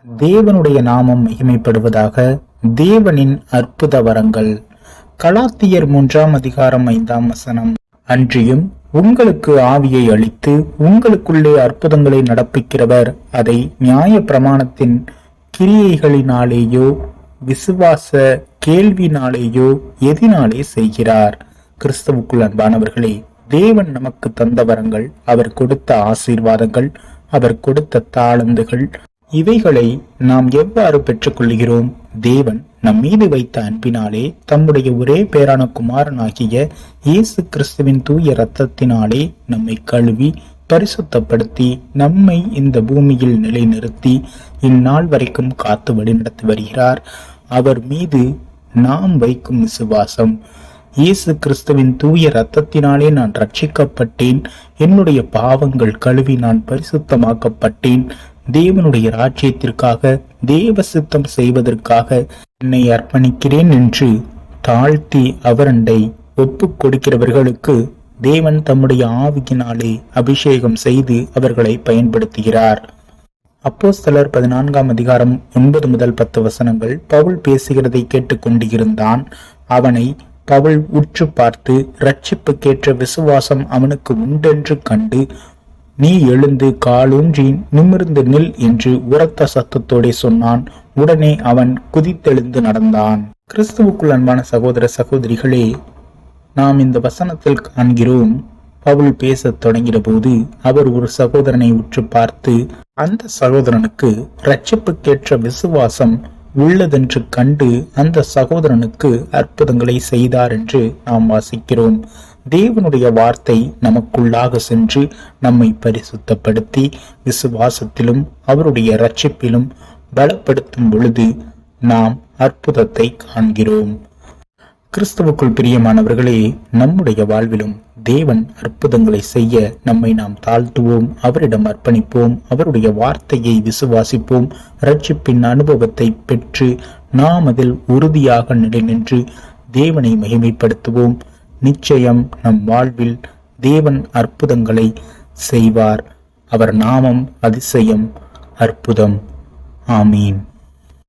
தேவனுடைய நாமம் மகிமைப்படுவதாக. தேவனின் அற்புத வரங்கள். கலாத்தியர் 3:5 அன்றியும் உங்களுக்கு ஆவியை அளித்து உங்களுக்குள்ளே அற்புதங்களை நடப்பிக்கிறவர் அதை நியாய பிரமாணத்தின் கிரியைகளினாலேயோ விசுவாச கேள்வினாலேயோ எதினாலே செய்கிறார். கிறிஸ்துவுக்குள் அன்பானவர்களே, தேவன் நமக்கு தந்த வரங்கள், அவர் கொடுத்த ஆசீர்வாதங்கள், அவர் கொடுத்த தாளந்துகள், இவைகளை நாம் எவ்வாறு பெற்றுக்கொள்கிறோம்? தேவன் நம் மீது வைத்த அன்பினாலே, தம்முடைய ஒரே பேரான குமாரனாகிய இயேசு கிறிஸ்துவின் தூய இரத்தத்தினாலே நம்மை கழுவி பரிசுத்தப்படுத்தி நம்மை இந்த பூமியில் நிலைநிறுத்தி இந்நாள் வரைக்கும் காத்து வழிநடத்தி வருகிறார். அவர் மீது நாம் வைக்கும் விசுவாசம். இயேசு கிறிஸ்துவின் தூய இரத்தத்தினாலே நான் ரட்சிக்கப்பட்டேன், என்னுடைய பாவங்கள் கழுவி நான் பரிசுத்தமாக்கப்பட்டேன், தேவனுடைய ராஜ்யத்திற்காக, தேவ சித்தம் செய்வதற்காக என்னை அர்ப்பணிக்கிறேன் என்று தாழ்த்தி அவரண்டை ஒப்புக் கொடுக்கிறவர்களுக்கு தேவன் தம்முடைய ஆவியினாலே அபிஷேகம் செய்து அவர்களை பயன்படுத்துகிறார். அப்போஸ்தலர் 14:9-10 பவுல் பேசுகிறதை கேட்டுக்கொண்டிருந்தான். அவனை பவுல் உற்று பார்த்து, இரட்சிப்புக்கேற்ற விசுவாசம் அவனுக்கு உண்டென்று கண்டு, நீ எழுந்து காலூன்றி நிமிர்ந்து நில் என்று உரத்த சத்தத்தோடே சொன்னான். உடனே அவன் குதித்தெழுந்து நடந்தான். கிறிஸ்துவுக்குள் அன்பான சகோதர சகோதரிகளே, நாம் இந்த வசனத்தில் காண்கிறோம், பவுல் பேசத் தொடங்கிற போது அவர் ஒரு சகோதரனை உற்று பார்த்து அந்த சகோதரனுக்கு இரட்சிப்புக்கேற்ற விசுவாசம் உள்ளதென்று கண்டு அந்த சகோதரனுக்கு அற்புதங்களை செய்தார் என்று நாம் வாசிக்கிறோம். தேவனுடைய வார்த்தை நமக்குள்ளாக சென்று நம்மை பரிசுத்தப்படுத்தி விசுவாசத்திலும் அவருடைய இரட்சிப்பிலும் பலப்படுத்தும் பொழுது நாம் அற்புதத்தை காண்கிறோம். கிறிஸ்துவுக்குள் பிரியமானவர்களே, நம்முடைய வாழ்விலும் தேவன் அற்புதங்களை செய்ய நம்மை நாம் தாழ்த்துவோம், அவரிடம் அர்ப்பணிப்போம், அவருடைய வார்த்தையை விசுவாசிப்போம், இரட்சிப்பின் அனுபவத்தை பெற்று நாம் அதில் உறுதியாக நிலைநின்று தேவனை மகிமைப்படுத்துவோம். நிச்சயம் நம் வாழ்வில் தேவன் அற்புதங்களை செய்வார். அவர் நாமம் அதிசயம், அற்புதம். ஆமீன்.